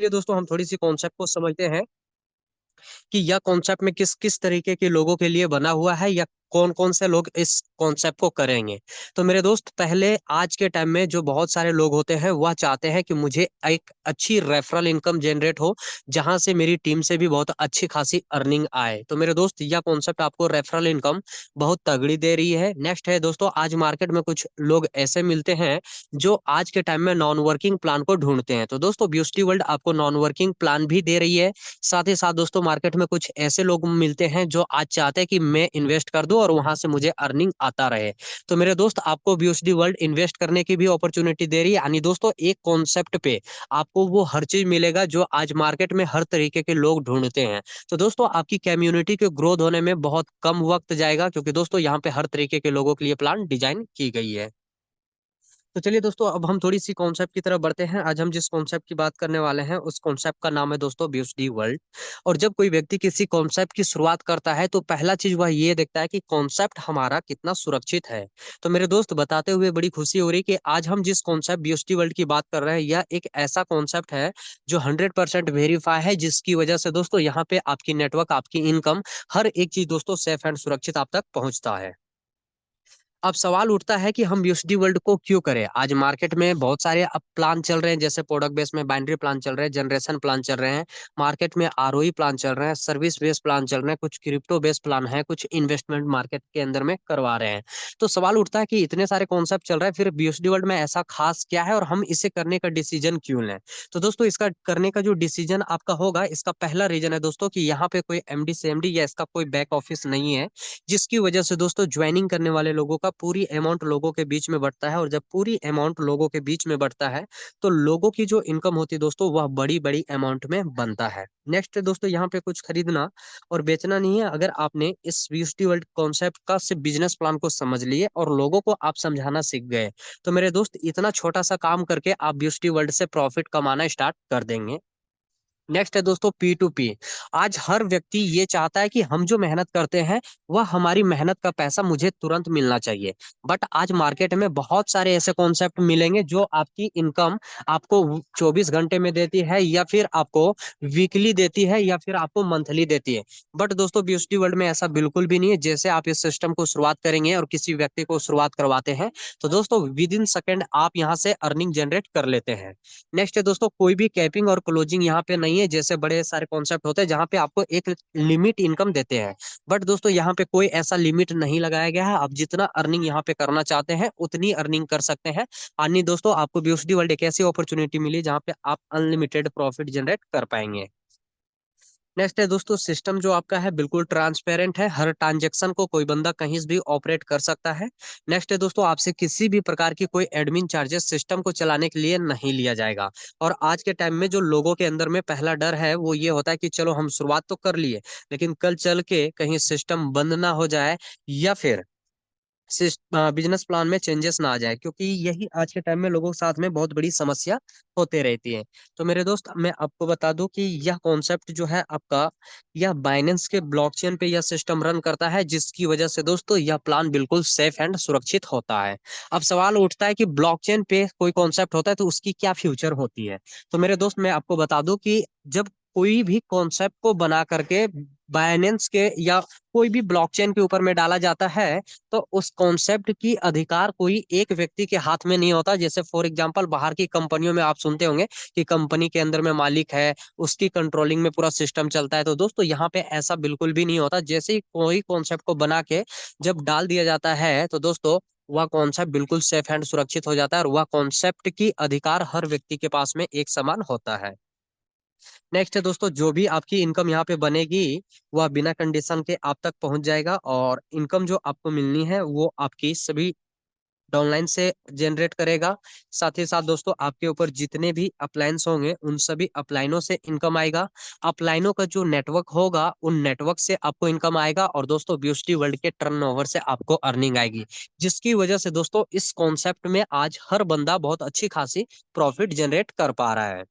ये दोस्तों हम थोड़ी सी कॉन्सेप्ट को समझते हैं कि यह कॉन्सेप्ट में किस किस तरीके के लोगों के लिए बना हुआ है या कौन कौन से लोग इस कॉन्सेप्ट को करेंगे। तो मेरे दोस्त, पहले आज के टाइम में जो बहुत सारे लोग होते हैं वह चाहते हैं कि मुझे एक अच्छी रेफरल इनकम जनरेट हो, जहां से मेरी टीम से भी बहुत अच्छी खासी अर्निंग आए। तो मेरे दोस्त, यह कॉन्सेप्ट आपको रेफरल इनकम बहुत तगड़ी दे रही है। नेक्स्ट है दोस्तों, आज मार्केट में कुछ लोग ऐसे मिलते हैं जो आज के टाइम में नॉन वर्किंग प्लान को ढूंढते हैं। तो दोस्तों, ब्यूस्टी वर्ल्ड आपको नॉन वर्किंग प्लान भी दे रही है। साथ ही साथ दोस्तों, मार्केट में कुछ ऐसे लोग मिलते हैं जो आज चाहते हैं कि मैं इन्वेस्ट कर दूं और वहां से मुझे अर्निंग आता रहे। तो मेरे दोस्त, आपको बीयूएसडी वर्ल्ड इन्वेस्ट करने की भी अपॉर्चुनिटी दे रही है। यानी दोस्तों, एक कॉन्सेप्ट पे आपको वो हर चीज मिलेगा जो आज मार्केट में हर तरीके के लोग ढूंढते हैं। तो दोस्तों, आपकी कम्युनिटी के ग्रोथ होने में बहुत कम वक्त जाएगा, क्योंकि दोस्तों यहाँ पे हर तरीके के लोगों के लिए प्लान डिजाइन की गई है। तो चलिए दोस्तों, अब हम थोड़ी सी कॉन्सेप्ट की तरफ बढ़ते हैं। आज हम जिस कॉन्सेप्ट की बात करने वाले हैं उस कॉन्सेप्ट का नाम है दोस्तों बीएसडी वर्ल्ड। और जब कोई व्यक्ति किसी कॉन्सेप्ट की शुरुआत करता है तो पहला चीज वह ये देखता है कि कॉन्सेप्ट हमारा कितना सुरक्षित है। तो मेरे दोस्त, बताते हुए बड़ी खुशी हो रही है कि आज हम जिस कॉन्सेप्ट बीएसडी वर्ल्ड की बात कर रहे हैं यह एक ऐसा कॉन्सेप्ट है जो 100% वेरीफाई है, जिसकी वजह से दोस्तों यहाँ पे आपकी नेटवर्क, आपकी इनकम, हर एक चीज दोस्तों सेफ एंड सुरक्षित आप तक पहुंचता है। अब सवाल उठता है कि हम यूएसडी वर्ल्ड को क्यों करें। आज मार्केट में बहुत सारे अब प्लान चल रहे हैं, जैसे प्रोडक्ट बेस में बाइनरी प्लान चल रहे हैं, जनरेशन प्लान चल रहे हैं, मार्केट में आरओई प्लान चल रहे हैं, सर्विस बेस प्लान चल रहे हैं, कुछ क्रिप्टो बेस प्लान है, कुछ इन्वेस्टमेंट मार्केट के अंदर में करवा रहे हैं। तो सवाल उठता है कि इतने सारे कॉन्सेप्ट चल रहे हैं, फिर बीएसडी वर्ल्ड में ऐसा खास क्या है और हम इसे करने का डिसीजन क्यों लें। तो दोस्तों, इसका करने का जो डिसीजन आपका होगा, इसका पहला रीजन है दोस्तों कि यहाँ पे कोई एमडी सीएमडी या इसका कोई बैक ऑफिस नहीं है, जिसकी वजह से दोस्तों ज्वाइनिंग करने वाले लोगों का पूरी अमाउंट लोगों के बीच में बढ़ता है। और जब पूरी अमाउंट लोगों के बीच में बढ़ता है तो लोगों की जो इनकम होती है दोस्तों वह बड़ी बड़ी अमाउंट में बनता है। नेक्स्ट दोस्तों, यहाँ पे कुछ खरीदना और बेचना नहीं है। अगर आपने इस बीएसटी वर्ल्ड कॉन्सेप्ट का सिर्फ बिजनेस प्लान को समझ लिए और लोगों को आप समझाना सीख गए, तो मेरे दोस्त, इतना छोटा सा काम करके आप बीएसटी वर्ल्ड से प्रॉफिट कमाना स्टार्ट कर देंगे। नेक्स्ट है दोस्तों पी टू पी। आज हर व्यक्ति ये चाहता है कि हम जो मेहनत करते हैं वह हमारी मेहनत का पैसा मुझे तुरंत मिलना चाहिए। बट आज मार्केट में बहुत सारे ऐसे कॉन्सेप्ट मिलेंगे जो आपकी इनकम आपको 24 घंटे में देती है, या फिर आपको वीकली देती है, या फिर आपको मंथली देती है। बट दोस्तों, ब्यूटी वर्ल्ड में ऐसा बिल्कुल भी नहीं है। जैसे आप इस सिस्टम को शुरुआत करेंगे और किसी व्यक्ति को शुरुआत करवाते हैं तो दोस्तों विद इन सेकेंड आप यहाँ से अर्निंग जनरेट कर लेते हैं। नेक्स्ट है दोस्तों, कोई भी कैपिंग और क्लोजिंग यहाँ पे नहीं है, जैसे बड़े सारे कॉन्सेप्ट होते हैं जहाँ पे आपको एक लिमिट इनकम देते हैं। बट दोस्तों, यहाँ पे कोई ऐसा लिमिट नहीं लगाया गया है। आप जितना अर्निंग यहाँ पे करना चाहते हैं उतनी अर्निंग कर सकते हैं। यानी दोस्तों, आपको बीएसडी वर्ल्ड एक ऐसी अपॉर्चुनिटी मिली जहाँ पे आप अनलिमिटेड प्रॉफिट जनरेट कर पाएंगे। नेक्स्ट है दोस्तों, सिस्टम जो आपका है बिल्कुल ट्रांसपेरेंट है। हर ट्रांजेक्शन को कोई बंदा कहीं से भी ऑपरेट कर सकता है। नेक्स्ट है दोस्तों, आपसे किसी भी प्रकार की कोई एडमिन चार्जेस सिस्टम को चलाने के लिए नहीं लिया जाएगा। और आज के टाइम में जो लोगों के अंदर में पहला डर है वो ये होता है कि चलो हम शुरुआत तो कर लिए, लेकिन कल चल के कहीं सिस्टम बंद ना हो जाए, या फिर बिजनेस प्लान में चेंजेस ना आ जाए, क्योंकि यही आज के टाइम में लोगों के साथ में बहुत बड़ी समस्या होते रहती है। तो मेरे दोस्त, मैं आपको बता दूं कि यह कॉन्सेप्ट जो है आपका, यह बाइनेंस के ब्लॉकचेन पे यह सिस्टम रन करता है, जिसकी वजह से दोस्तों यह प्लान बिल्कुल सेफ एंड सुरक्षित होता है। अब सवाल उठता है कि ब्लॉकचेन पे कोई कॉन्सेप्ट होता है तो उसकी क्या फ्यूचर होती है। तो मेरे दोस्त, मैं आपको बता दूं कि जब कोई भी कॉन्सेप्ट को बना करके बाइनेंस के या कोई भी ब्लॉकचेन के ऊपर में डाला जाता है, तो उस कॉन्सेप्ट की अधिकार कोई एक व्यक्ति के हाथ में नहीं होता। जैसे फॉर एग्जांपल, बाहर की कंपनियों में आप सुनते होंगे कि कंपनी के अंदर में मालिक है, उसकी कंट्रोलिंग में पूरा सिस्टम चलता है। तो दोस्तों, यहाँ पे ऐसा बिल्कुल भी नहीं होता। जैसे ही कोई कॉन्सेप्ट को बना के जब डाल दिया जाता है तो दोस्तों वह कॉन्सेप्ट बिल्कुल सेफ एंड सुरक्षित हो जाता है, और वह कॉन्सेप्ट की अधिकार हर व्यक्ति के पास में एक समान होता है। नेक्स्ट है दोस्तों, जो भी आपकी इनकम यहाँ पे बनेगी वह बिना कंडीशन के आप तक पहुंच जाएगा। और इनकम जो आपको मिलनी है वो आपकी सभी डाउनलाइन से जनरेट करेगा। साथ ही साथ दोस्तों, आपके ऊपर जितने भी अपलायंस होंगे उन सभी अपलाइनों से इनकम आएगा। अपलाइनों का जो नेटवर्क होगा उन नेटवर्क से आपको इनकम आएगा, और दोस्तों ब्यूटी वर्ल्ड के टर्नओवर से आपको अर्निंग आएगी। जिसकी वजह से दोस्तों इस कॉन्सेप्ट में आज हर बंदा बहुत अच्छी खासी प्रॉफिट जनरेट कर पा रहा है।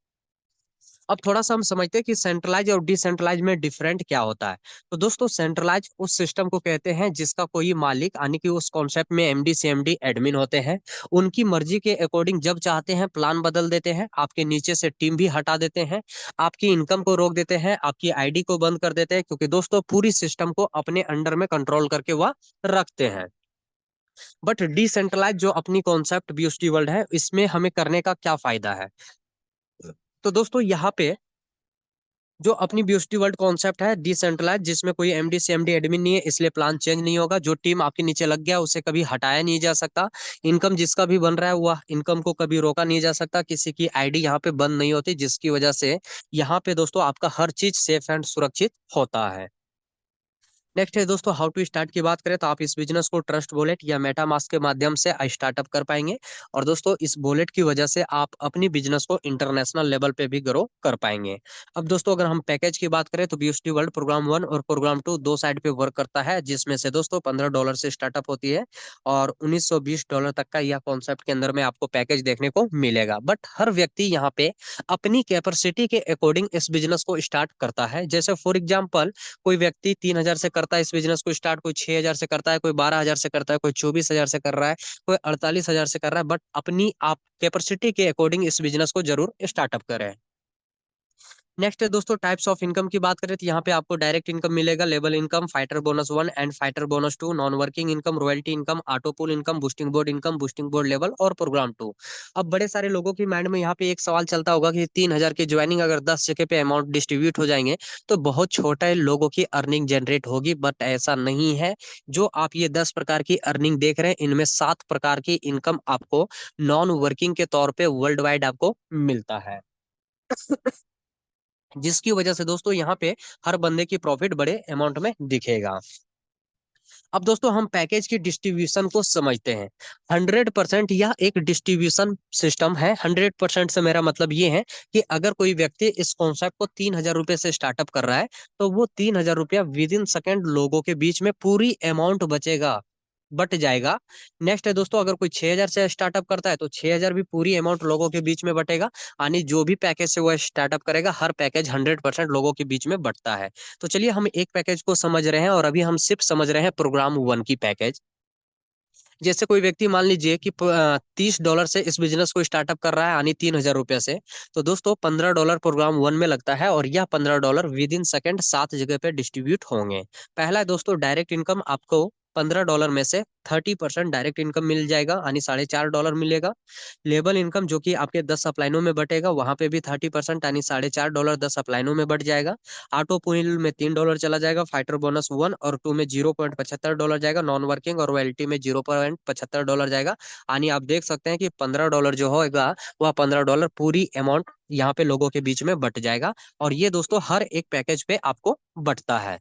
अब थोड़ा सा हम समझते हैं कि सेंट्रलाइज और डिसेंट्रलाइज में डिफरेंट क्या होता है। तो दोस्तों सेंट्रलाइज उस सिस्टम को कहते हैं जिसका कोई मालिक यानी कि उस कॉन्सेप्ट में एमडी सीएमडी एडमिन होते हैं। उनकी मर्जी के अकॉर्डिंग जब चाहते हैं प्लान बदल देते हैं, आपके नीचे से टीम भी हटा देते हैं, आपकी इनकम को रोक देते हैं, आपकी आईडी को बंद कर देते हैं, क्योंकि दोस्तों पूरी सिस्टम को अपने अंडर में कंट्रोल करके वह रखते हैं। बट डिसेंट्रलाइज जो अपनी कॉन्सेप्ट बीएसटी वर्ल्ड है, इसमें हमें करने का क्या फायदा है। तो दोस्तों यहाँ पे जो अपनी बीएसटी वर्ल्ड कॉन्सेप्ट है डिसेंट्रलाइज, जिसमें कोई एमडी सीएमडी एडमिन नहीं है, इसलिए प्लान चेंज नहीं होगा। जो टीम आपके नीचे लग गया उसे कभी हटाया नहीं जा सकता। इनकम जिसका भी बन रहा है वह इनकम को कभी रोका नहीं जा सकता। किसी की आईडी यहाँ पे बंद नहीं होती, जिसकी वजह से यहाँ पे दोस्तों आपका हर चीज सेफ एंड सुरक्षित होता है। नेक्स्ट है दोस्तों हाउ टू स्टार्ट की बात करें तो आप इस बिजनेस को ट्रस्ट वॉलेट या मेटामास्क के माध्यम से स्टार्टअप कर पाएंगे। और दोस्तों इस वॉलेट की वजह से आप अपनी बिजनेस को इंटरनेशनल लेवल पे भी ग्रो कर पाएंगे। अब दोस्तों अगर हम पैकेज की बात करें तो बीएसटी वर्ल्ड प्रोग्राम 1 और प्रोग्राम 2 दो साइड पे वर्क करता है, जिसमें से दोस्तों $15 से स्टार्टअप होती है और $1920 तक का यह कॉन्सेप्ट के अंदर में आपको पैकेज देखने को मिलेगा। बट हर व्यक्ति यहाँ पे अपनी कैपेसिटी के अकॉर्डिंग इस बिजनेस को स्टार्ट करता है। जैसे फॉर एग्जाम्पल कोई व्यक्ति 3,000 से करता है इस बिजनेस को स्टार्ट, कोई 6,000 से करता है, कोई 12,000 से करता है, कोई 24,000 से कर रहा है, कोई 48,000 से कर रहा है। बट अपनी आप कैपेसिटी के अकॉर्डिंग इस बिजनेस को जरूर स्टार्टअप करें। नेक्स्ट है दोस्तों टाइप्स ऑफ इनकम की बात करें तो यहाँ पे आपको डायरेक्ट इनकम मिलेगा, level income, fighter bonus 1 and fighter bonus 2, non working income, royalty income, auto pool income, boosting board level और प्रोग्राम 2। अब बड़े सारे लोगों की माइंड में यहाँ पे एक सवाल चलता होगा कि 3,000 की ज्वाइनिंग अगर 10 जगह पे अमाउंट डिस्ट्रीब्यूट हो जाएंगे तो बहुत छोटे लोगों की अर्निंग जनरेट होगी। बट ऐसा नहीं है। जो आप ये 10 प्रकार की अर्निंग देख रहे हैं, इनमें 7 प्रकार की इनकम आपको नॉन वर्किंग के तौर पे वर्ल्ड वाइड आपको मिलता है। जिसकी वजह से दोस्तों यहाँ पे हर बंदे की प्रॉफिट बड़े अमाउंट में दिखेगा। अब दोस्तों हम पैकेज की डिस्ट्रीब्यूशन को समझते हैं। 100% यह एक डिस्ट्रीब्यूशन सिस्टम है। 100% से मेरा मतलब ये है कि अगर कोई व्यक्ति इस कॉन्सेप्ट को 3,000 रुपए से स्टार्टअप कर रहा है तो वो 3,000 रुपया विद इन सेकेंड लोगों के बीच में पूरी अमाउंट बचेगा, बट जाएगा। नेक्स्ट है दोस्तों अगर कोई 6,000 से स्टार्टअप करता है तो 6,000 भी पूरी अमाउंट लोगों के बीच में बटेगा। यानी जो भी पैकेज से वो स्टार्टअप करेगा हर पैकेज 100% लोगों के बीच में बटता है। तो चलिए हम एक पैकेज को समझ रहे हैं और अभी हम सिर्फ समझ रहे हैं प्रोग्राम 1 की पैकेज। जैसे कोई व्यक्ति मान लीजिए कि $30 से इस बिजनेस को स्टार्टअप कर रहा है यानी 3,000 रुपये से। तो दोस्तों $15 प्रोग्राम 1 में लगता है और यह $15 विद इन सेकेंड 7 जगह पे डिस्ट्रीब्यूट होंगे। पहला है दोस्तों डायरेक्ट इनकम, आपको $15 में से 30% डायरेक्ट इनकम मिल जाएगा यानी $4.5 मिलेगा। लेबल इनकम जो कि आपके 10 अपलाइनों में बटेगा, वहां पे भी 30% यानी $4.5 10 अपलाइनों में बट जाएगा। ऑटो पुल में $3 चला जाएगा, फाइटर बोनस 1 और 2 में $0.75 जाएगा, नॉन वर्किंग और रॉयल्टी में $0.75 जाएगा। यानी आप देख सकते हैं कि $15 जो होगा वह $15 पूरी अमाउंट यहाँ पे लोगों के बीच में बट जाएगा। और ये दोस्तों हर एक पैकेज पे आपको बटता है।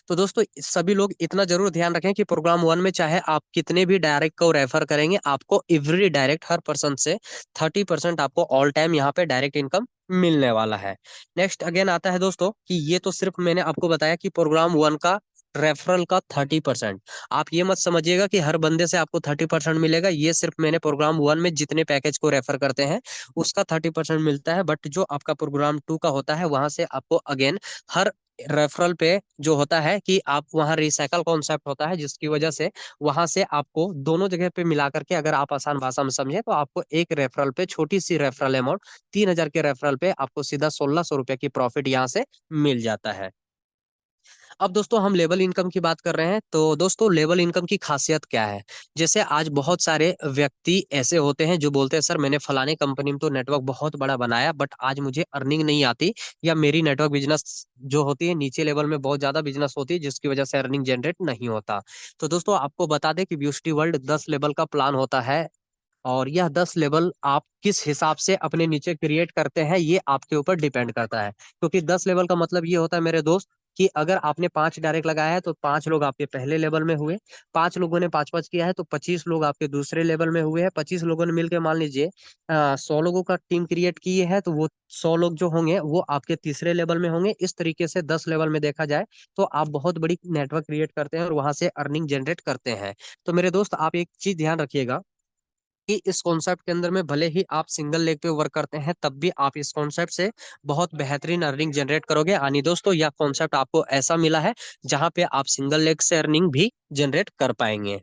तो दोस्तों सभी लोग इतना जरूर ध्यान रखें कि प्रोग्राम 1 में चाहे आप कितने भी डायरेक्ट को रेफर करेंगे, आपको एवरी डायरेक्ट हर पर्सन से 30% आपको ऑल टाइम यहाँ पे डायरेक्ट इनकम मिलने वाला है। नेक्स्ट अगेन आता है दोस्तों कि ये तो सिर्फ मैंने आपको बताया कि प्रोग्राम 1 का रेफरल का 30%। आप ये मत समझिएगा कि हर बंदे से आपको 30% मिलेगा। ये सिर्फ मैंने प्रोग्राम 1 में जितने पैकेज को रेफर करते हैं उसका 30% मिलता है। बट जो आपका प्रोग्राम 2 का होता है वहां से आपको अगेन हर रेफरल पे जो होता है कि आप वहाँ रिसाइकल कॉन्सेप्ट होता है, जिसकी वजह से वहां से आपको दोनों जगह पे मिला करके अगर आप आसान भाषा में समझे तो आपको एक रेफरल पे छोटी सी रेफरल अमाउंट 3,000 के रेफरल पे आपको सीधा 1,600 रुपए की प्रॉफिट यहाँ से मिल जाता है। अब दोस्तों हम लेवल इनकम की बात कर रहे हैं। तो दोस्तों लेवल इनकम की खासियत क्या है। जैसे आज बहुत सारे व्यक्ति ऐसे होते हैं जो बोलते हैं सर मैंने फलाने कंपनी में तो नेटवर्क बहुत बड़ा बनाया बट आज मुझे अर्निंग नहीं आती, या मेरी नेटवर्क बिजनेस जो होती है नीचे लेवल में बहुत ज्यादा बिजनेस होती है जिसकी वजह से अर्निंग जनरेट नहीं होता। तो दोस्तों आपको बता दें कि ब्यूटी वर्ल्ड 10 लेवल का प्लान होता है और यह 10 लेवल आप किस हिसाब से अपने नीचे क्रिएट करते हैं ये आपके ऊपर डिपेंड करता है। क्योंकि 10 लेवल का मतलब ये होता है मेरे दोस्त कि अगर आपने 5 डायरेक्ट लगाया है तो 5 लोग आपके पहले लेवल में हुए, 5 लोगों ने 5-5 किया है तो 25 लोग आपके दूसरे लेवल में हुए हैं। 25 लोगों ने मिलकर मान लीजिए 100 लोगों का टीम क्रिएट किए है तो वो 100 लोग जो होंगे वो आपके तीसरे लेवल में होंगे। इस तरीके से 10 लेवल में देखा जाए तो आप बहुत बड़ी नेटवर्क क्रिएट करते हैं और वहां से अर्निंग जनरेट करते हैं। तो मेरे दोस्त आप एक चीज ध्यान रखिएगा कि इस कॉन्सेप्ट के अंदर में भले ही आप सिंगल लेग पे वर्क करते हैं तब भी आप इस कॉन्सेप्ट से बहुत बेहतरीन अर्निंग जनरेट करोगे। यानी दोस्तों यह कॉन्सेप्ट आपको ऐसा मिला है जहां पे आप सिंगल लेग से अर्निंग भी जनरेट कर पाएंगे।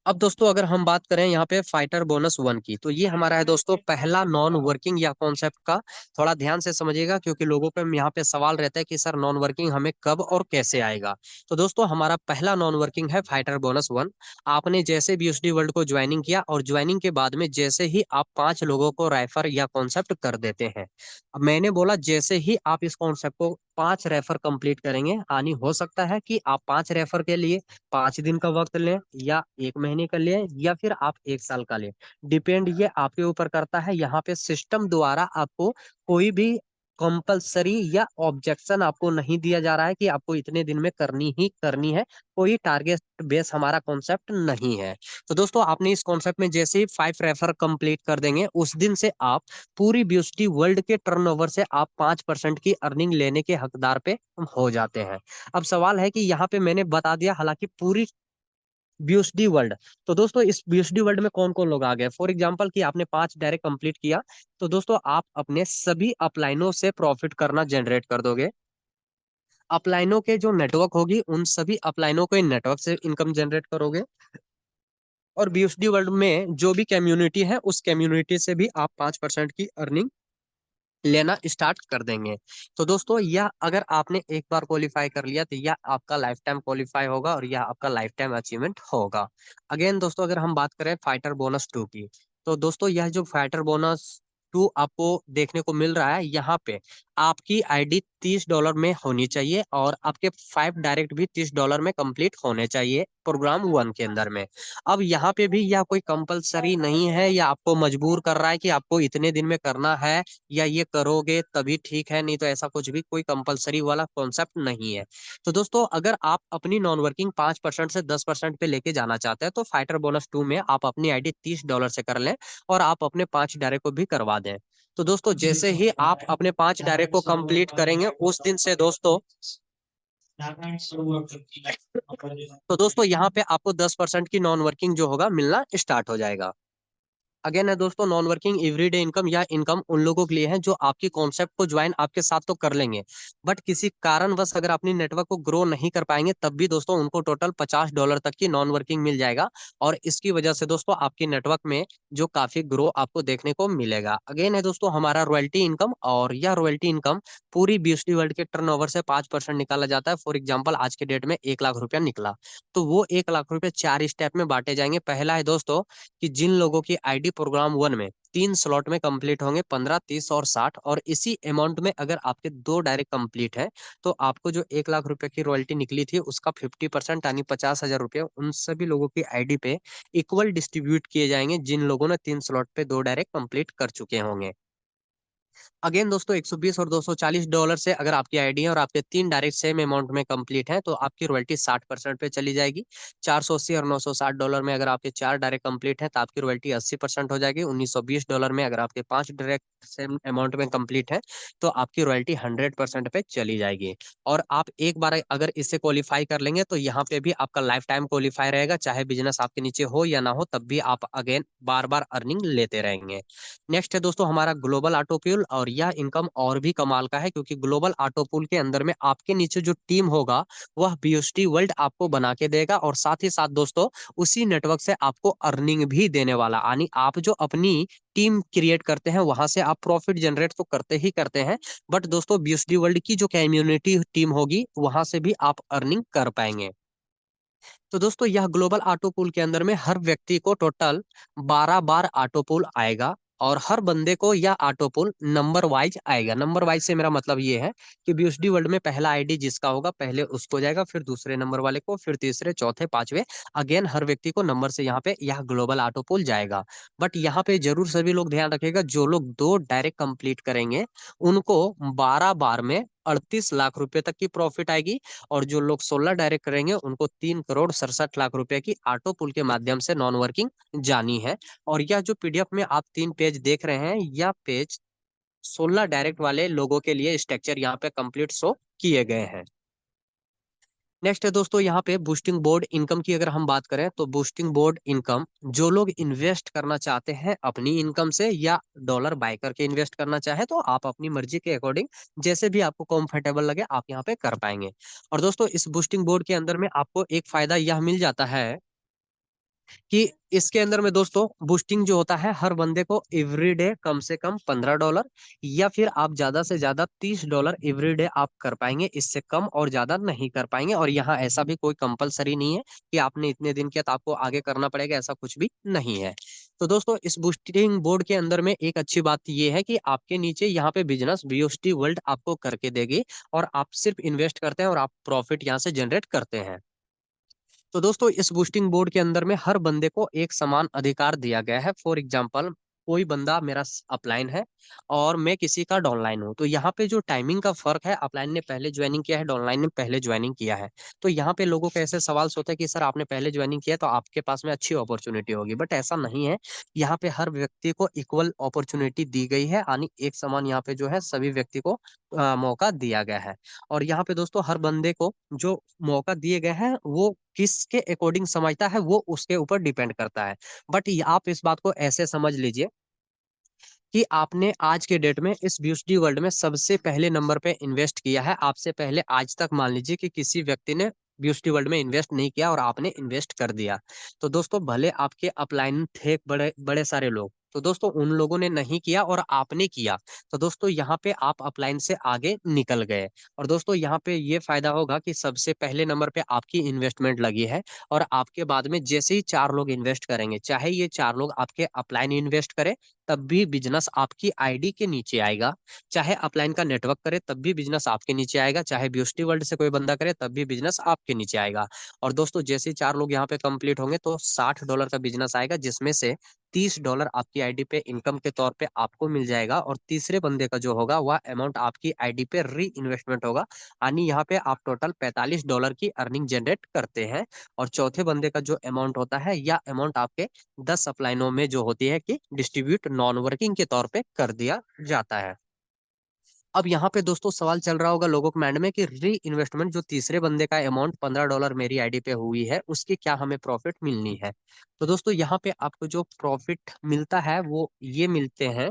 अब दोस्तों अगर हम बात करें यहाँ पे फाइटर बोनस वन की, तो ये हमारा है दोस्तों पहला नॉन वर्किंग या कॉन्सेप्ट का। थोड़ा ध्यान से समझिएगा क्योंकि लोगों पे यहाँ पे सवाल रहता है कि सर नॉन वर्किंग हमें कब और कैसे आएगा। तो दोस्तों हमारा पहला नॉन वर्किंग है फाइटर बोनस वन। आपने जैसे भी BSD वर्ल्ड को ज्वाइनिंग किया और ज्वाइनिंग के बाद में जैसे ही आप 5 लोगों को रेफर या कॉन्सेप्ट कर देते हैं। अब मैंने बोला जैसे ही आप इस कॉन्सेप्ट को 5 रेफर कंप्लीट करेंगे, यानी हो सकता है कि आप 5 रेफर के लिए 5 दिन का वक्त लें या 1 महीने का लें या फिर आप 1 साल का लें। डिपेंड ये आपके ऊपर करता है। यहाँ पे सिस्टम द्वारा आपको कोई भी कंपलसरी या ऑब्जेक्शन आपको नहीं दिया जा रहा है कि आपको इतने दिन में करनी ही करनी है। कोई टारगेट बेस हमारा कॉन्सेप्ट नहीं है। तो दोस्तों आपने इस कॉन्सेप्ट में जैसे ही 5 रेफर कंप्लीट कर देंगे उस दिन से आप पूरी BSD वर्ल्ड के टर्नओवर से आप 5% की अर्निंग लेने के हकदार पे हो जाते हैं। अब सवाल है कि यहाँ पे मैंने बता दिया हालांकि पूरी BSD वर्ल्ड। तो दोस्तों इस BSD वर्ल्ड में कौन कौन लोग आ गए, फॉर एग्जांपल कि आपने 5 डायरेक्ट कंप्लीट किया, तो दोस्तों आप अपने सभी अपलाइनों से प्रॉफिट करना जनरेट कर दोगे। अपलाइनों के जो नेटवर्क होगी उन सभी अपलाइनों के नेटवर्क से इनकम जनरेट करोगे। और BSD वर्ल्ड में जो भी कम्युनिटी है उस कम्युनिटी से भी आप 5% की अर्निंग लेना स्टार्ट कर देंगे। तो दोस्तों यह अगर आपने एक बार क्वालिफाई कर लिया तो यह आपका लाइफ टाइम क्वालिफाई होगा और यह आपका लाइफ टाइम अचीवमेंट होगा। अगेन दोस्तों अगर हम बात करें फाइटर बोनस टू की, तो दोस्तों यह जो फाइटर बोनस टू आपको देखने को मिल रहा है, यहाँ पे आपकी आईडी $30 में होनी चाहिए और आपके 5 डायरेक्ट भी $30 में कंप्लीट होने चाहिए प्रोग्राम वन के अंदर में। अब यहाँ पे भी यह कोई कंपलसरी नहीं है या आपको मजबूर कर रहा है कि आपको इतने दिन में करना है या ये करोगे तभी ठीक है, नहीं तो ऐसा कुछ भी कोई कंपलसरी वाला कॉन्सेप्ट नहीं है। तो दोस्तों अगर आप अपनी नॉन वर्किंग 5% से 10% पे लेके जाना चाहते हैं तो फाइटर बोनस टू में आप अपनी आईडी $30 से कर लें और आप अपने 5 डायरे को भी करवा दें। तो दोस्तों जैसे ही आप अपने 5 डायरे को कंप्लीट करेंगे उस दिन से दोस्तों, तो दोस्तों यहाँ पे आपको 10% की नॉन वर्किंग जो होगा मिलना स्टार्ट हो जाएगा। अगेन है दोस्तों नॉन वर्किंग एवरीडे इनकम या इनकम उन लोगों के लिए है जो आपकी कॉन्सेप्ट को ज्वाइन आपके साथ तो कर लेंगे, बट किसी कारणवश अगर अपनी नेटवर्क को ग्रो नहीं कर पाएंगे तब भी दोस्तों उनको टोटल $50 तक की नॉन वर्किंग मिल जाएगा। और इसकी वजह से दोस्तों आपकी नेटवर्क में जो काफी ग्रो आपको देखने को मिलेगा। अगेन है दोस्तों हमारा रॉयल्टी इनकम, और यह रॉयल्टी इनकम पूरी BSD वर्ल्ड के टर्नओवर से 5% निकाला जाता है। फॉर एग्जाम्पल आज के डेट में 1 लाख रुपया निकला, तो वो 1 लाख रुपए 4 स्टेप में बांटे जाएंगे। पहला है दोस्तों कि जिन लोगों की आईडी प्रोग्राम वन में 3 स्लॉट में कंप्लीट होंगे, 15, 30 और 60, और इसी अमाउंट में अगर आपके 2 डायरेक्ट कंप्लीट है तो आपको जो 1 लाख रुपए की रॉयल्टी निकली थी उसका 50% यानी 50,000 रुपये उन सभी लोगों की आईडी पे इक्वल डिस्ट्रीब्यूट किए जाएंगे जिन लोगों ने 3 स्लॉट पे 2 डायरेक्ट कंप्लीट कर चुके होंगे। अगेन दोस्तों 120 और $240 से अगर आपकी आईडी है और आपके 3 डायरेक्ट सेम अमाउंट में कंप्लीट है तो आपकी रॉयल्टी 60% पे चली जाएगी। 480 और $960 में अगर आपके 4 डायरेक्ट कंप्लीट है तो आपकी रॉयल्टी 80% हो जाएगी। $1920 में अगर आपके 5 डायरेक्ट सेम अमाउंट में कंप्लीट है तो आपकी रॉयल्टी 100% पे चली जाएगी। और आप एक बार अगर इससे क्वालिफाई कर लेंगे तो यहाँ पे भी आपका लाइफ टाइम क्वालिफाई रहेगा, चाहे बिजनेस आपके नीचे हो या ना हो तब भी आप अगेन बार बार अर्निंग लेते रहेंगे। नेक्स्ट है दोस्तों हमारा ग्लोबल ऑटोपूल, और यह इनकम और भी कमाल का है क्योंकि ग्लोबल ऑटोपूल के अंदर में आपके नीचे जो टीम होगा वह BSD वर्ल्ड आपको बना के देगा और साथ ही साथ दोस्तों उसी नेटवर्क से आपको अर्निंग भी देने वाला, यानी आप जो अपनी टीम क्रिएट करते हैं वहां से आप प्रॉफिट जनरेट तो करते ही करते हैं, बट दोस्तों BSD वर्ल्ड की जो कम्युनिटी टीम होगी वहां से भी आप अर्निंग कर पाएंगे। तो दोस्तों यह ग्लोबल ऑटो पूल के अंदर में हर व्यक्ति को टोटल 12 बार ऑटो पूल आएगा और हर बंदे को यह ऑटो पूल नंबर वाइज आएगा। नंबर वाइज से मेरा मतलब ये है कि BSD वर्ल्ड में पहला आईडी जिसका होगा पहले उसको जाएगा, फिर दूसरे नंबर वाले को, फिर तीसरे, चौथे, पांचवे, अगेन हर व्यक्ति को नंबर से यहाँ पे यह ग्लोबल ऑटो पूल जाएगा। बट यहाँ पे जरूर सभी लोग ध्यान रखिएगा, जो लोग 2 डायरेक्ट कंप्लीट करेंगे उनको 12 बार में 38 लाख रुपए तक की प्रॉफिट आएगी, और जो लोग 16 डायरेक्ट करेंगे उनको 3 करोड़ 67 लाख रुपए की ऑटो पुल के माध्यम से नॉन वर्किंग जानी है। और यह जो PDF में आप 3 पेज देख रहे हैं, यह पेज 16 डायरेक्ट वाले लोगों के लिए स्ट्रक्चर यहाँ पे कंप्लीट शो किए गए हैं। नेक्स्ट है दोस्तों यहाँ पे बूस्टिंग बोर्ड इनकम की अगर हम बात करें तो बूस्टिंग बोर्ड इनकम जो लोग इन्वेस्ट करना चाहते हैं अपनी इनकम से या डॉलर बाय करके इन्वेस्ट करना चाहे तो आप अपनी मर्जी के अकॉर्डिंग जैसे भी आपको कंफर्टेबल लगे आप यहाँ पे कर पाएंगे। और दोस्तों इस बूस्टिंग बोर्ड के अंदर में आपको एक फायदा यह मिल जाता है कि इसके अंदर में दोस्तों बूस्टिंग जो होता है हर बंदे को एवरी डे कम से कम $15 या फिर आप ज्यादा से ज्यादा $30 एवरी डे आप कर पाएंगे, इससे कम और ज्यादा नहीं कर पाएंगे। और यहाँ ऐसा भी कोई कंपलसरी नहीं है कि आपने इतने दिन किया तो आपको आगे करना पड़ेगा, ऐसा कुछ भी नहीं है। तो दोस्तों इस बूस्टिंग बोर्ड के अंदर में एक अच्छी बात यह है कि आपके नीचे यहाँ पे बिजनेस बीओएसटी वर्ल्ड आपको करके देगी और आप सिर्फ इन्वेस्ट करते हैं और आप प्रॉफिट यहाँ से जनरेट करते हैं। तो दोस्तों इस बूस्टिंग बोर्ड के अंदर में हर बंदे को एक समान अधिकार दिया गया है। फॉर एग्जांपल कोई बंदा मेरा अपलाइन है और मैं किसी का डाउनलाइन हूँ, तो यहाँ पे जो टाइमिंग का फर्क है, अपलाइन ने पहले ज्वाइनिंग किया है, डाउनलाइन ने पहले ज्वाइनिंग किया है। तो यहाँ पे लोगों के ऐसे सवाल होते हैं कि सर आपने पहले ज्वाइनिंग किया तो आपके पास में अच्छी अपॉर्चुनिटी होगी, बट ऐसा नहीं है। यहाँ पे हर व्यक्ति को इक्वल अपॉर्चुनिटी दी गई है, यानी एक समान यहाँ पे जो है सभी व्यक्ति को मौका दिया गया है। और यहाँ पे दोस्तों हर बंदे को जो मौका दिए गए हैं वो किसके अकॉर्डिंग समझता है वो उसके ऊपर डिपेंड करता है। बट आप इस बात को ऐसे समझ लीजिए कि आपने आज के डेट में इस ब्यूटी वर्ल्ड में सबसे पहले नंबर पे इन्वेस्ट किया है। आपसे पहले आज तक मान लीजिए कि किसी व्यक्ति ने ब्यूटी वर्ल्ड में इन्वेस्ट नहीं किया और आपने इन्वेस्ट कर दिया। तो दोस्तों भले आपके अपलाइन थे बड़े बड़े सारे लोग, तो दोस्तों उन लोगों ने नहीं किया और आपने किया, तो दोस्तों यहाँ पे आप अपलाइन से आगे निकल गए। और दोस्तों यहाँ पे ये फायदा होगा कि सबसे पहले नंबर पे आपकी इन्वेस्टमेंट लगी है और आपके बाद में जैसे ही चार लोग इन्वेस्ट करेंगे, चाहे ये चार लोग आपके अपलाइन इन्वेस्ट करें तब भी बिजनेस आपकी आईडी के नीचे आएगा, चाहे अपलाइन का नेटवर्क करे तब भी बिजनेस आपके नीचे आएगा, चाहे ब्यूटी वर्ल्ड से कोई बंदा करे तब भी बिजनेस आपके नीचे आएगा। और दोस्तों जैसे ही चार लोग यहाँ पे कंप्लीट होंगे तो $60 का बिजनेस आएगा, जिसमें से $30 आपकी आईडी पे इनकम के तौर पे आपको मिल जाएगा और तीसरे बंदे का जो होगा वह अमाउंट आपकी आईडी पे री इन्वेस्टमेंट होगा, यानी यहाँ पे आप टोटल $45 की अर्निंग जनरेट करते हैं। और चौथे बंदे का जो अमाउंट होता है या अमाउंट आपके 10 अपलाइनों में जो होती है कि डिस्ट्रीब्यूट नॉन वर्किंग के तौर पे कर दिया जाता है। अब यहाँ पे दोस्तों सवाल चल रहा होगा लोगों के माइंड में कि री इन्वेस्टमेंट जो तीसरे बंदे का अमाउंट $15 मेरी आईडी पे हुई है उसकी क्या हमें प्रॉफिट मिलनी है। तो दोस्तों यहाँ पे आपको जो प्रॉफिट मिलता है वो ये मिलते हैं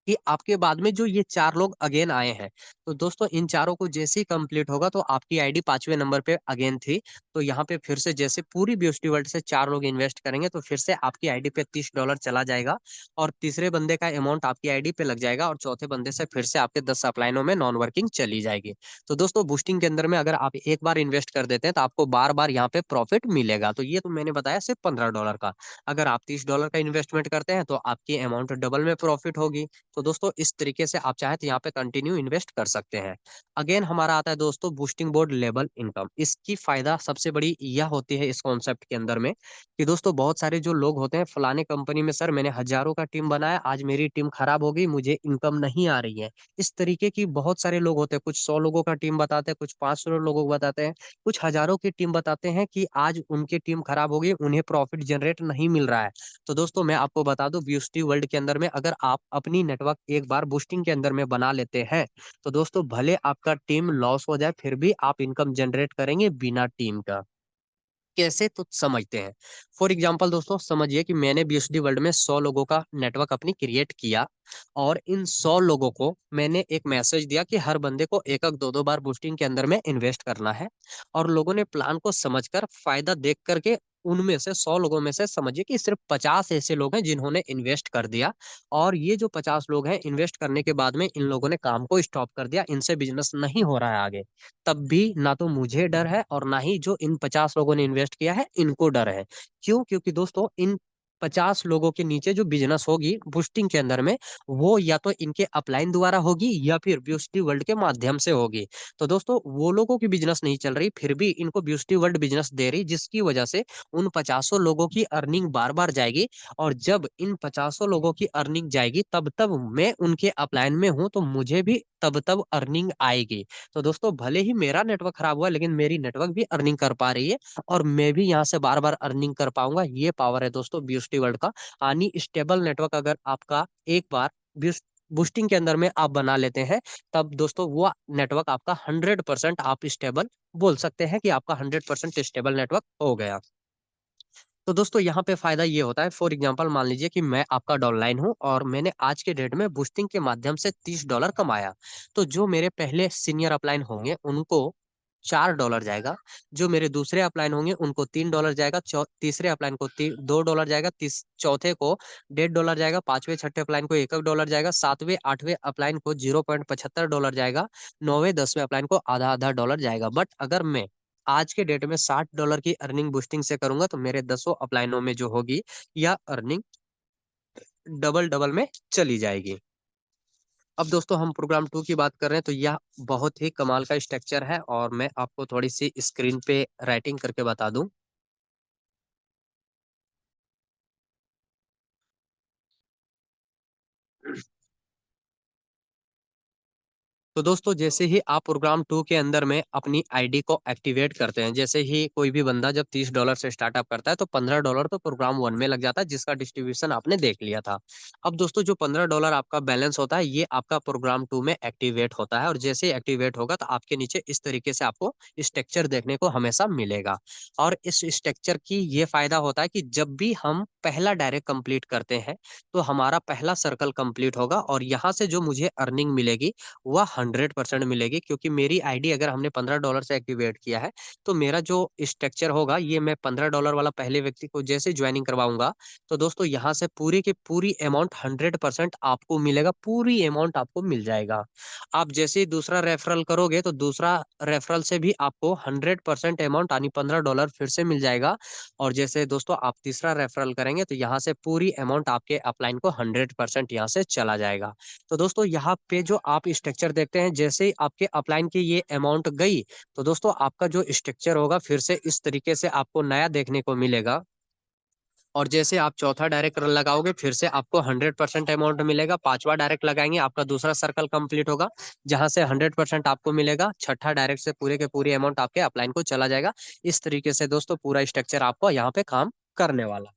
कि आपके बाद में जो ये चार लोग अगेन आए हैं, तो दोस्तों इन चारों को जैसे ही कंप्लीट होगा तो आपकी आईडी 5वें नंबर पे अगेन थी, तो यहाँ पे फिर से जैसे पूरी ब्यूटी वर्ल्ड से चार लोग इन्वेस्ट करेंगे तो फिर से आपकी आईडी पे $30 चला जाएगा और तीसरे बंदे का अमाउंट आपकी आईडी पे लग जाएगा और चौथे बंदे से फिर से आपके 10 अपलाइनों में नॉन वर्किंग चली जाएगी। तो दोस्तों बूस्टिंग के अंदर में अगर आप एक बार इन्वेस्ट कर देते हैं तो आपको बार बार यहाँ पे प्रॉफिट मिलेगा। तो ये तो मैंने बताया सिर्फ $15 का, अगर आप $30 का इन्वेस्टमेंट करते हैं तो आपकी अमाउंट डबल में प्रॉफिट होगी। तो दोस्तों इस तरीके से आप चाहे तो यहाँ पे कंटिन्यू इन्वेस्ट कर सकते हैं। अगेन हमारा आता है दोस्तों बूस्टिंग बोर्ड लेवल इनकम। इसकी फायदा सबसे बड़ी यह होती है इस कॉन्सेप्ट के अंदर में कि दोस्तों बहुत सारे जो लोग होते हैं फलाने कंपनी में सर मैंने हजारों का टीम बनाया, आज मेरी टीम खराब हो गई, मुझे इनकम नहीं आ रही है। इस तरीके की बहुत सारे लोग होते हैं, कुछ 100 लोगों का टीम बताते हैं, कुछ 500 लोगों को बताते हैं, कुछ हजारों की टीम बताते हैं कि आज उनकी टीम खराब हो गई, उन्हें प्रॉफिट जनरेट नहीं मिल रहा है। तो दोस्तों मैं आपको बता दूं बूस्टी वर्ल्ड के अंदर में अगर आप अपनी नेटवर्क एक बार बूस्टिंग के अंदर में बना लेते हैं तो दोस्तों भले आपका टीम लॉस हो जाए फिर भी आप इनकम जनरेट करेंगे बिना टीम का। कैसे तो समझते हैं। फॉर एग्जाम्पल दोस्तों समझिए कि मैंने बीएसडी वर्ल्ड में 100 लोगों का नेटवर्क अपनी क्रिएट किया और इन 100 लोगों को मैंने एक मैसेज दिया कि हर बंदे को एक एक दो दो बार बूस्टिंग के अंदर में इन्वेस्ट करना है। और लोगों ने प्लान को समझकर फायदा देख करके उनमें से 100 लोगों में से समझिए कि सिर्फ 50 ऐसे लोग हैं जिन्होंने इन्वेस्ट कर दिया। और ये जो 50 लोग हैं इन्वेस्ट करने के बाद में इन लोगों ने काम को स्टॉप कर दिया, इनसे बिजनेस नहीं हो रहा है आगे। तब भी ना तो मुझे डर है और ना ही जो इन 50 लोगों ने इन्वेस्ट किया है इनको डर है। क्यों? क्योंकि दोस्तों इन 50 लोगों के नीचे जो बिजनेस होगी बूस्टिंग के अंदर में वो या तो इनके अपलाइन द्वारा होगी या फिर ब्यूटी वर्ल्ड के माध्यम से होगी। तो दोस्तों वो लोगों की बिजनेस नहीं चल रही फिर भी इनको ब्यूटी वर्ल्ड बिजनेस दे रही, जिसकी वजह से उन 50 लोगों की अर्निंग बार बार जाएगी। और जब इन 50 लोगों की अर्निंग जाएगी तब तब मैं उनके अपलाइन में हूं तो मुझे भी तब तब अर्निंग आएगी। तो दोस्तों भले ही मेरा नेटवर्क खराब हुआ लेकिन मेरी नेटवर्क भी अर्निंग कर पा रही है और मैं भी यहाँ से बार बार अर्निंग कर पाऊंगा। ये पावर है दोस्तों बीएसटी वर्ल्ड का। यानी स्टेबल नेटवर्क अगर आपका एक बार बूस्टिंग के अंदर में आप बना लेते हैं, तब दोस्तों वो नेटवर्क आपका 100% आप स्टेबल बोल सकते हैं कि आपका 100% स्टेबल नेटवर्क हो गया। तो दोस्तों यहाँ पे फायदा ये होता है, फॉर एग्जांपल मान लीजिए कि मैं आपका डाउनलाइन हूँ और मैंने आज के डेट में बूस्टिंग के माध्यम से $30 कमाया, तो जो मेरे पहले सीनियर अपलाइन होंगे उनको $4 जाएगा, जो मेरे दूसरे अपलाइन होंगे उनको $3 जाएगा, तीसरे अपलाइन को $2 जाएगा, चौथे को $1.5 जाएगा, पांचवें छठे अपलाइन को $1 जाएगा, सातवें आठवें अपलाइन को $0.75 जाएगा, नौवें दसवें अपलाइन को आधा आधा डॉलर जाएगा। बट अगर मैं आज के डेट में $60 की अर्निंग बूस्टिंग से करूंगा तो मेरे 10 अपलाइनों में जो होगी यह अर्निंग डबल डबल में चली जाएगी। अब दोस्तों हम प्रोग्राम 2 की बात कर रहे हैं, तो यह बहुत ही कमाल का स्ट्रक्चर है और मैं आपको थोड़ी सी स्क्रीन पे राइटिंग करके बता दूं। तो दोस्तों जैसे ही आप प्रोग्राम 2 के अंदर में अपनी आईडी को एक्टिवेट करते हैं, जैसे ही कोई भी बंदा जब $30 से स्टार्टअप करता है तो $15 तो प्रोग्राम 1 में लग जाता है, जिसका डिस्ट्रीब्यूशन आपने देख लिया था। अब दोस्तों जो $15 आपका बैलेंस होता है ये आपका प्रोग्राम 2 में एक्टिवेट होता है, और जैसे ही एक्टिवेट होगा तो आपके नीचे इस तरीके से आपको स्ट्रक्चर देखने को हमेशा मिलेगा। और इस स्ट्रक्चर की ये फायदा होता है कि जब भी हम पहला डायरेक्ट कंप्लीट करते हैं तो हमारा पहला सर्कल कंप्लीट होगा और यहाँ से जो मुझे अर्निंग मिलेगी वह 100% मिलेगी, क्योंकि मेरी आईडी अगर हमने $15 से एक्टिवेट किया है तो मेरा जो स्ट्रक्चर होगा ये मैं $15 वाला पहले व्यक्ति को जैसे ज्वाइनिंग करवाऊंगा तो दोस्तों यहाँ से पूरी की पूरी अमाउंट 100% आपको मिलेगा, पूरी अमाउंट आपको मिल जाएगा। आप जैसे ही दूसरा रेफरल करोगे तो दूसरा रेफरल से भी आपको 100% अमाउंट यानी $15 फिर से मिल जाएगा। और जैसे दोस्तों आप तीसरा रेफरल करेंगे तो यहाँ से पूरी अमाउंट आपके अपलाइन को 100% यहाँ से चला जाएगा। तो दोस्तों यहाँ पे जो आप स्ट्रक्चर देखते हैं, जैसे ही आपके अपलाइन की ये अमाउंट गई तो दोस्तों आपका जो स्ट्रक्चर होगा फिर से इस तरीके से आपको नया देखने को मिलेगा। और जैसे आप चौथा डायरेक्ट लगाओगे फिर से आपको 100% अमाउंट मिलेगा, पांचवा डायरेक्ट लगाएंगे आपका दूसरा सर्कल कंप्लीट होगा जहां से 100% आपको मिलेगा, छठा डायरेक्ट से पूरे के पूरे अमाउंट आपके अपलाइन को चला जाएगा। इस तरीके से दोस्तों पूरा स्ट्रक्चर आपको यहाँ पे काम करने वाला।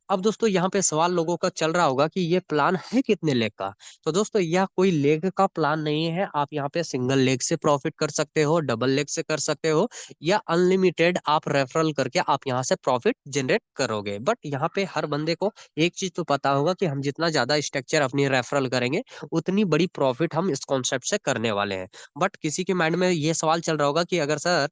अब दोस्तों यहाँ पे सवाल लोगों का चल रहा होगा कि ये प्लान है कितने लेग का। तो दोस्तों यह कोई लेग का प्लान नहीं है, आप यहाँ पे सिंगल लेग से प्रॉफिट कर सकते हो, डबल लेग से कर सकते हो, या अनलिमिटेड आप रेफरल करके आप यहाँ से प्रॉफिट जनरेट करोगे। बट यहाँ पे हर बंदे को एक चीज तो पता होगा कि हम जितना ज्यादा स्ट्रक्चर अपनी रेफरल करेंगे उतनी बड़ी प्रॉफिट हम इस कॉन्सेप्ट से करने वाले हैं। बट किसी के माइंड में ये सवाल चल रहा होगा कि अगर सर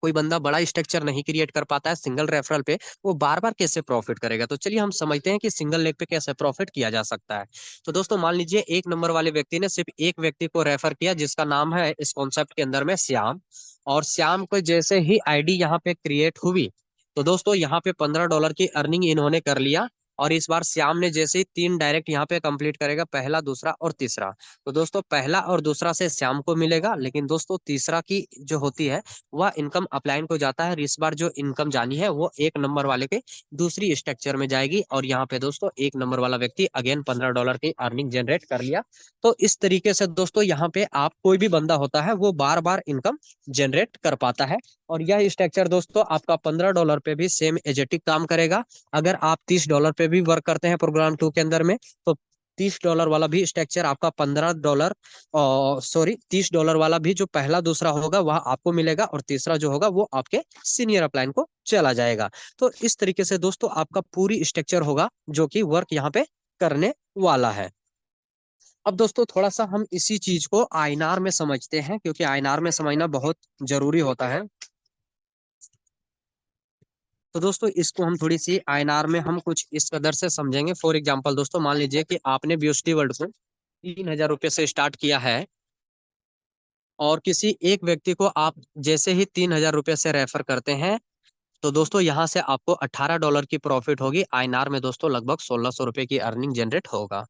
कोई बंदा बड़ा स्ट्रक्चर नहीं क्रिएट कर पाता है सिंगल रेफरल पे, वो बार बार कैसे प्रॉफिट करेगा। तो चलिए हम समझते हैं कि सिंगल लेग पे कैसे प्रॉफिट किया जा सकता है। तो दोस्तों मान लीजिए एक नंबर वाले व्यक्ति ने सिर्फ एक व्यक्ति को रेफर किया जिसका नाम है इस कॉन्सेप्ट के अंदर में श्याम, और श्याम को जैसे ही आईडी यहाँ पे क्रिएट हुई तो दोस्तों यहाँ पे $15 की अर्निंग इन्होंने कर लिया। और इस बार श्याम ने जैसे ही 3 डायरेक्ट यहाँ पे कंप्लीट करेगा, पहला दूसरा और तीसरा, तो दोस्तों पहला और दूसरा से श्याम को मिलेगा, लेकिन दोस्तों तीसरा की जो होती है वह इनकम अपलाइन को जाता है। और इस बार जो इनकम जानी है वो एक नंबर वाले के दूसरी स्ट्रक्चर में जाएगी, और यहाँ पे दोस्तों एक नंबर वाला व्यक्ति अगेन $15 की अर्निंग जनरेट कर लिया। तो इस तरीके से दोस्तों यहाँ पे आप कोई भी बंदा होता है वो बार बार इनकम जनरेट कर पाता है। और यह स्ट्रक्चर दोस्तों आपका $15 पे भी सेम एजेटिक काम करेगा। अगर आप $30 पे भी वर्क करते हैं प्रोग्राम 2 के अंदर में तो $30 वाला भी स्ट्रक्चर आपका $15, और सॉरी $30 वाला भी जो पहला दूसरा होगा वह आपको मिलेगा, और तीसरा जो होगा वो आपके सीनियर अपलाइन को चला जाएगा। तो इस तरीके से दोस्तों आपका पूरी स्ट्रक्चर होगा जो कि वर्क यहाँ पे करने वाला है। अब दोस्तों थोड़ा सा हम इसी चीज को आईएनआर में समझते हैं, क्योंकि आईएनआर में समझना बहुत जरूरी होता है। तो दोस्तों इसको हम थोड़ी सी आईएनआर में हम कुछ इस कदर से समझेंगे। फॉर एग्जांपल दोस्तों मान लीजिए कि आपने बीओएसटी वर्ल्ड को $3000 से स्टार्ट किया है, और किसी एक व्यक्ति को आप जैसे ही $3000 से रेफर करते हैं तो दोस्तों यहाँ से आपको $18 की प्रॉफिट होगी। आईएनआर में दोस्तों लगभग ₹1600 की अर्निंग जनरेट होगा।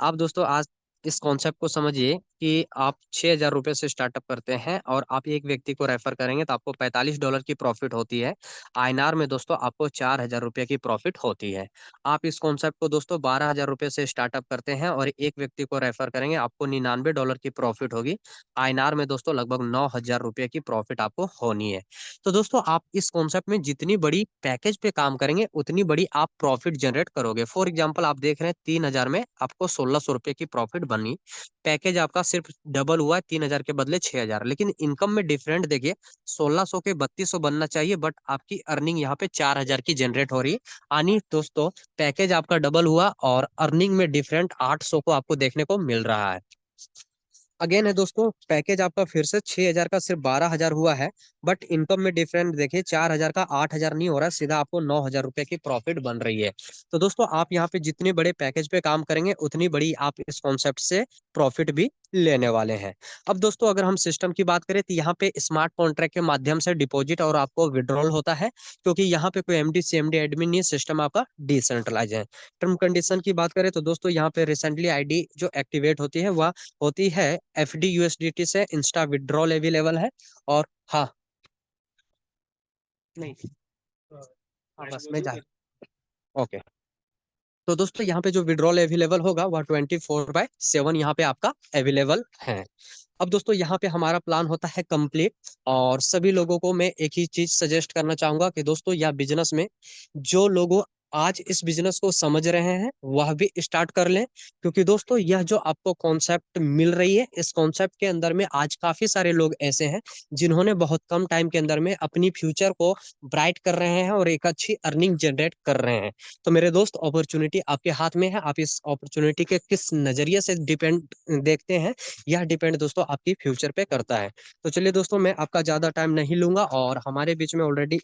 अब दोस्तों आज इस कॉन्सेप्ट को समझिए कि आप 6,000 रुपये से स्टार्टअप करते हैं और आप एक व्यक्ति को रेफर करेंगे तो आपको $45 की प्रॉफिट होती है। आईएनआर में दोस्तों आपको 4,000 रुपये की प्रॉफिट होती है। आप इस कॉन्सेप्ट को दोस्तों 12,000 रुपये से स्टार्टअप करते हैं और एक व्यक्ति को रेफर करेंगे, आपको $99 की प्रॉफिट होगी। आईएनआर में दोस्तों लगभग 9,000 रुपये की प्रॉफिट आपको होनी है। तो दोस्तों आप इस कॉन्सेप्ट में जितनी बड़ी पैकेज पे काम करेंगे उतनी बड़ी आप प्रॉफिट जनरेट करोगे। फॉर एग्जांपल आप देख रहे हैं 3,000 में आपको 1,600 रुपये की प्रॉफिट बनी। पैकेज आपका सिर्फ डबल हुआ है, 3,000 के बदले 6,000, लेकिन इनकम में डिफरेंट देखिए, 1,600 के 3,200 बनना चाहिए, बट आपकी अर्निंग यहाँ पे 4,000 की जनरेट हो रही है। यानी दोस्तों पैकेज आपका डबल हुआ और अर्निंग में डिफरेंट 800 को आपको देखने को मिल रहा है। अगेन है दोस्तों, पैकेज आपका फिर से 6,000 का सिर्फ 12,000 हुआ है, बट इनकम में डिफरेंट देखिए, 4,000 का 8,000 नहीं हो रहा है, सीधा आपको 9,000 रुपये की प्रॉफिट बन रही है। तो दोस्तों आप यहाँ पे जितने बड़े पैकेज पे काम करेंगे उतनी बड़ी आप इस कॉन्सेप्ट से प्रॉफिट भी लेने वाले हैं। अब दोस्तों अगर हम सिस्टम की बात करें तो यहाँ पे स्मार्ट कॉन्ट्रैक्ट के माध्यम से डिपॉजिट और आपको विड्रॉल होता है, क्योंकि यहाँ पे कोई एमडी सीएमडी एडमिन नहीं है, सिस्टम आपका डिसेंट्रलाइज है। टर्म कंडीशन की बात करें तो दोस्तों यहाँ पे रिसेंटली आईडी जो एक्टिवेट होती है वह होती है एफडी यूएसडीटी से, इंस्टा विड्रॉल अवेलेबल है। और हाँ, नहीं, हाँ बस मैं जा, ओके। तो दोस्तों यहाँ पे जो विड्रॉल अवेलेबल होगा वह 24/7 यहाँ पे आपका अवेलेबल है। अब दोस्तों यहाँ पे हमारा प्लान होता है कंप्लीट, और सभी लोगों को मैं एक ही चीज सजेस्ट करना चाहूंगा कि दोस्तों यह बिजनेस में जो लोग आज इस बिजनेस को समझ रहे हैं वह भी स्टार्ट कर लें, क्योंकि दोस्तों यह जो आपको कॉन्सेप्ट मिल रही है, इस कॉन्सेप्ट के अंदर में आज काफी सारे लोग ऐसे हैं जिन्होंने बहुत कम टाइम के अंदर में अपनी फ्यूचर को ब्राइट कर रहे हैं और एक अच्छी अर्निंग जनरेट कर रहे हैं। तो मेरे दोस्त अपॉर्चुनिटी आपके हाथ में है, आप इस अपॉर्चुनिटी के किस नजरिए से डिपेंड देखते हैं, यह डिपेंड दोस्तों आपकी फ्यूचर पे करता है। तो चलिए दोस्तों मैं आपका ज्यादा टाइम नहीं लूंगा, और हमारे बीच में ऑलरेडी